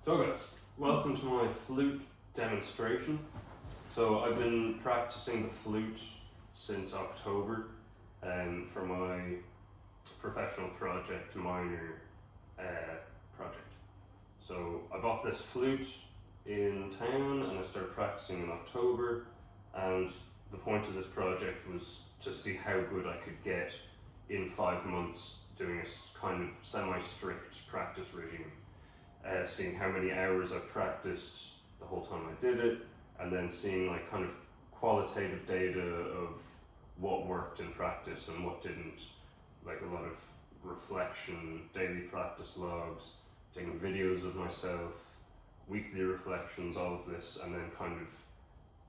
So guys, welcome to my flute demonstration. So I've been practicing the flute since October for my professional project, minor project. So I bought this flute in town and I started practicing in October, and the point of this project was to see how good I could get in 5 months doing a kind of semi-strict practice regime. Seeing how many hours I've practiced the whole time I did it, and then seeing like kind of qualitative data of what worked in practice and what didn't, like a lot of reflection, daily practice logs, taking videos of myself, weekly reflections, all of this, and then kind of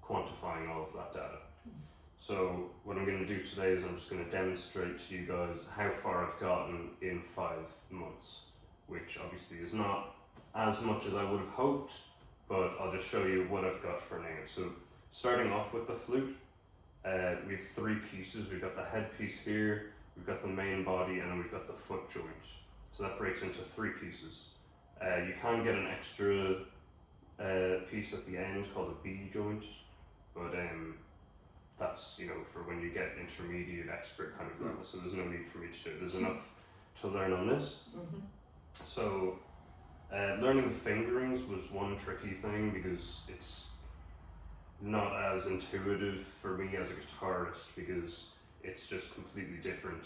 quantifying all of that data. So what I'm going to do today is I'm just going to demonstrate to you guys how far I've gotten in 5 months, which obviously is not as much as I would have hoped, but I'll just show you what I've got for now. So starting off with the flute, we have 3 pieces. We've got the headpiece here, we've got the main body, and then we've got the foot joint. So that breaks into 3 pieces. You can get an extra piece at the end called a B joint, but that's, you know, for when you get intermediate, expert kind of level, so there's no need for me to do it. There's enough to learn on this. So learning the fingerings was one tricky thing because it's not as intuitive for me as a guitarist, because it's just completely different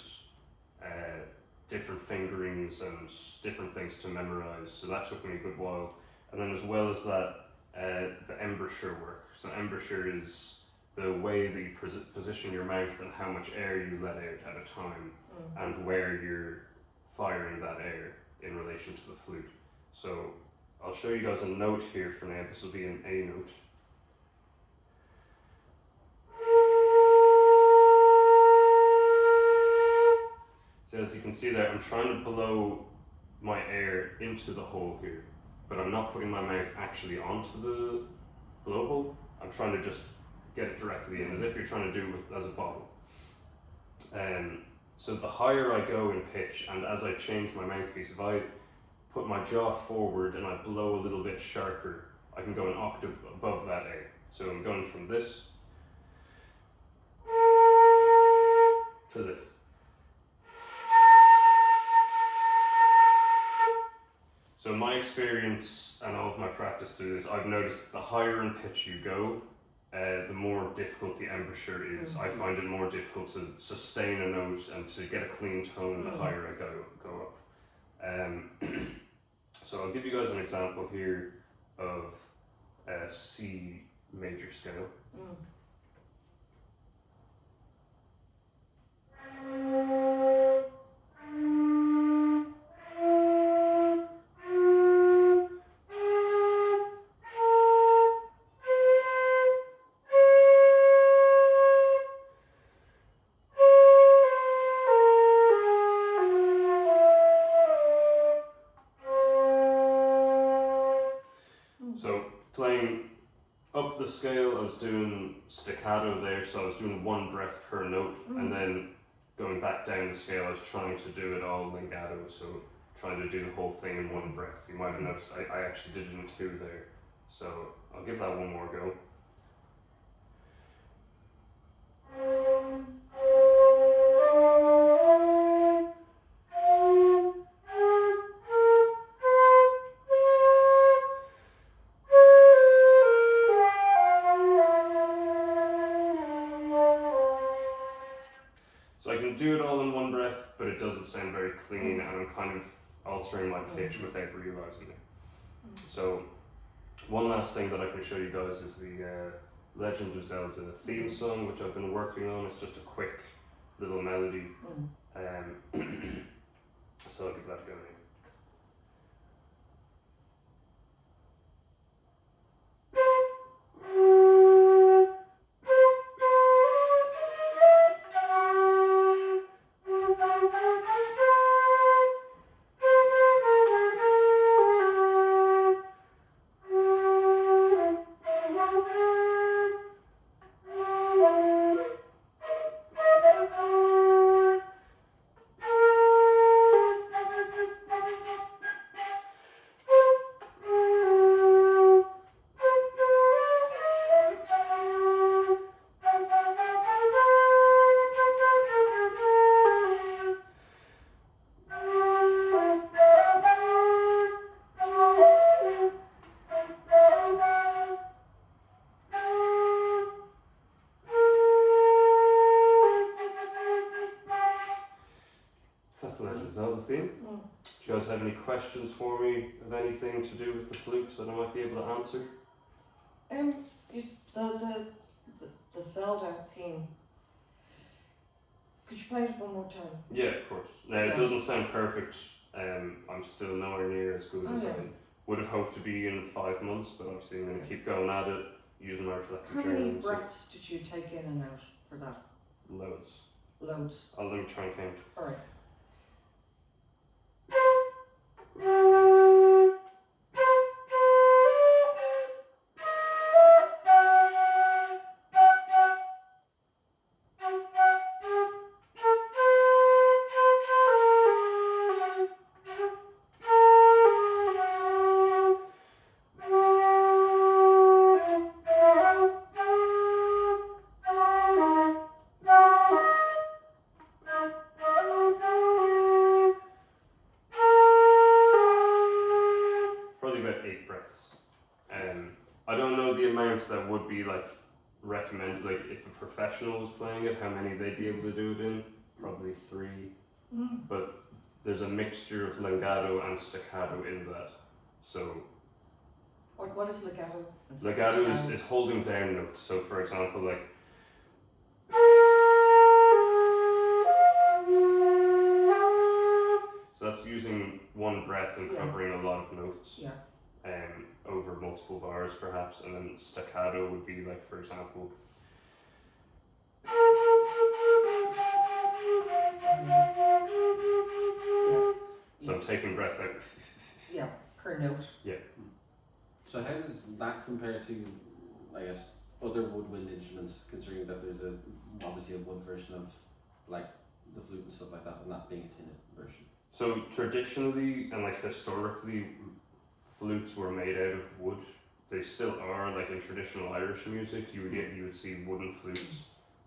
fingerings and different things to memorize, so that took me a good while. And then as well as that, the embouchure work. So embouchure is the way that you position your mouth and how much air you let out at a time, and where you're firing that air in relation to the flute. So I'll show you guys a note here for now. This will be an A note. So as you can see there, I'm trying to blow my air into the hole here, but I'm not putting my mouth actually onto the blowhole. I'm trying to just get it directly in, as if you're trying to do with as a bottle. So the higher I go in pitch, and as I change my mouthpiece, if I put my jaw forward and I blow a little bit sharper, I can go an octave above that A. So I'm going from this to this. So my experience and all of my practice through this, I've noticed the higher in pitch you go, the more difficult the embouchure is. I find it more difficult to sustain a note and to get a clean tone the higher I go up. So I'll give you guys an example here of a C major scale. So playing up the scale, I was doing staccato there, so I was doing 1 breath per note, and then going back down the scale, I was trying to do it all legato, so trying to do the whole thing in 1 breath. You might have noticed I actually did it in 2 there, so I'll give that one more go. So I can do it all in 1 breath, but it doesn't sound very clean, and I'm kind of altering my pitch without realizing it. So one last thing that I can show you guys is the Legend of Zelda theme song, which I've been working on. It's just a quick little melody. So I'll give that a go now. that's the Legend of Zelda theme. Mm. Do you guys have any questions for me of anything to do with the flute that I might be able to answer? The Zelda theme. Could you play it one more time? Yeah, of course. Now, it doesn't sound perfect. I'm still nowhere near as good as I would have hoped to be in 5 months, but obviously I'm going to keep going at it, using my reflective How many journal. breaths did you take in and out for that? Loads. Loads. Let me try and count. Alright. Probably about 8 breaths. I don't know the amount that would be like recommended, like if a professional was playing it, how many they'd be able to do it in. Probably 3. But there's a mixture of legato and staccato in that. So What is legato? legato is holding down notes. So for example, like so that's using one breath and covering a lot of notes. Yeah. Over multiple bars perhaps, and then staccato would be like, for example, so I'm taking breath out. Yeah, per note. Yeah. So how does that compare to, I guess, other woodwind instruments, considering that there's obviously a wood version of like the flute and stuff like that, and that being a tinted version? So traditionally and like historically, flutes were made out of wood. They still are, like in traditional Irish music, you would see wooden flutes.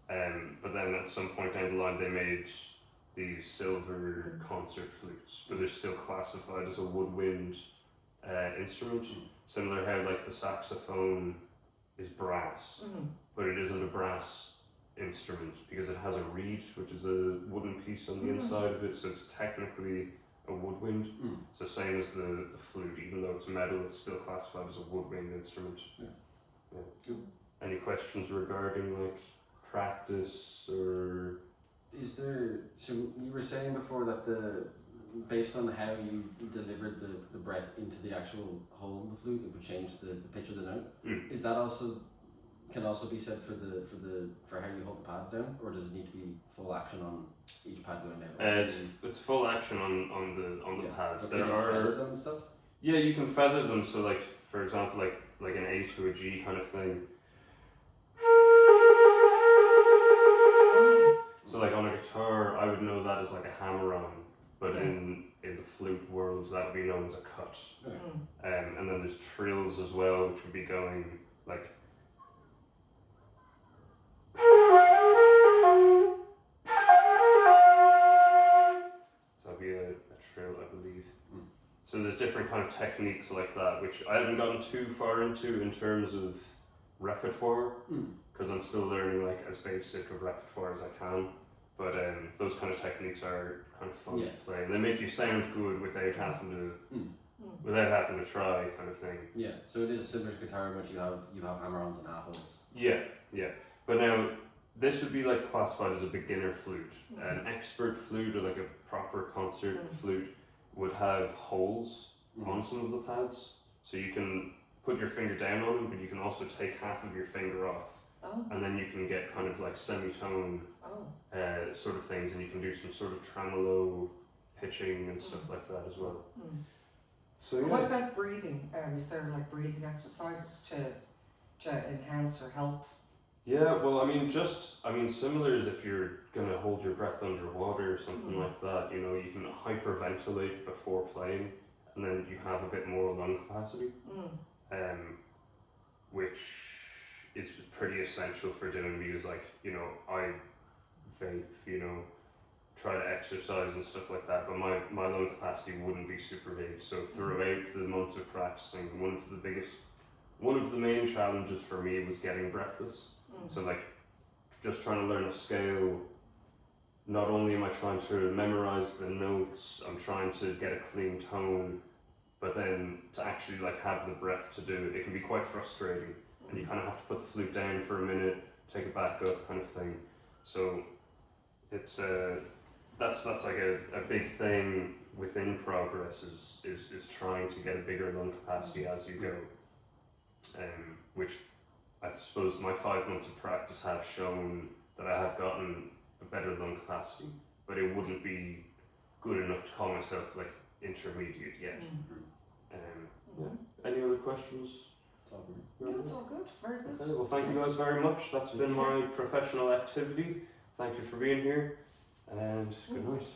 But then at some point down the line, they made these silver concert flutes, but they're still classified as a woodwind instrument. Similar how like the saxophone is brass, but it isn't a brass instrument because it has a reed, which is a wooden piece on the inside of it, so it's technically a woodwind. So same as the flute, even though it's metal, it's still classified as a woodwind instrument. Yeah. Cool. Any questions regarding like practice or? Is there, so you were saying before that based on how you delivered the breath into the actual hole in the flute, it would change the pitch of the note. Is that also, can also be said for how you hold the pads down, or does it need to be full action on each pad going down? It's full action on the pads. But There can you are feather them and stuff? Yeah, you can feather them. So like for example, like an A to a G kind of thing. So like on a guitar, I would know that as like a hammer-on, but in the flute world, that would be known as a cut. And then there's trills as well, which would be going like. So that'd be a trill, I believe. So there's different kind of techniques like that, which I haven't gotten too far into in terms of repertoire, because I'm still learning like as basic of repertoire as I can. But those kind of techniques are kind of fun to play, and they make you sound good without having to try, kind of thing. Yeah. So it is similar to guitar, but you have hammer-ons and half-ons. Yeah. But now this would be like classified as a beginner flute. An expert flute or like a proper concert flute would have holes on some of the pads, so you can put your finger down on them, but you can also take half of your finger off. And then you can get kind of like semitone sort of things, and you can do some sort of tremolo pitching and stuff like that as well. So What about breathing? Is there like breathing exercises to enhance or help? Yeah, well, I mean, similar as if you're gonna hold your breath underwater or something like that. You know, you can hyperventilate before playing, and then you have a bit more lung capacity, which is pretty essential for doing, because like, you know, I vape, you know, try to exercise and stuff like that, but my lung capacity wouldn't be super big. So throughout the months of practicing, one of the main challenges for me was getting breathless. So like just trying to learn a scale not only am I trying to memorize the notes, I'm trying to get a clean tone, but then to actually like have the breath to do it can be quite frustrating, and you kind of have to put the flute down for a minute, take it back up, kind of thing. So it's that's like a big thing within progress is trying to get a bigger lung capacity as you go, which I suppose my 5 months of practice have shown that I have gotten a better lung capacity, but it wouldn't be good enough to call myself like intermediate yet. Yeah. Any other questions? It's all good. No, it's all good. Very good. Okay, well, thank you guys very much. That's been my professional activity. Thank you for being here, and good night.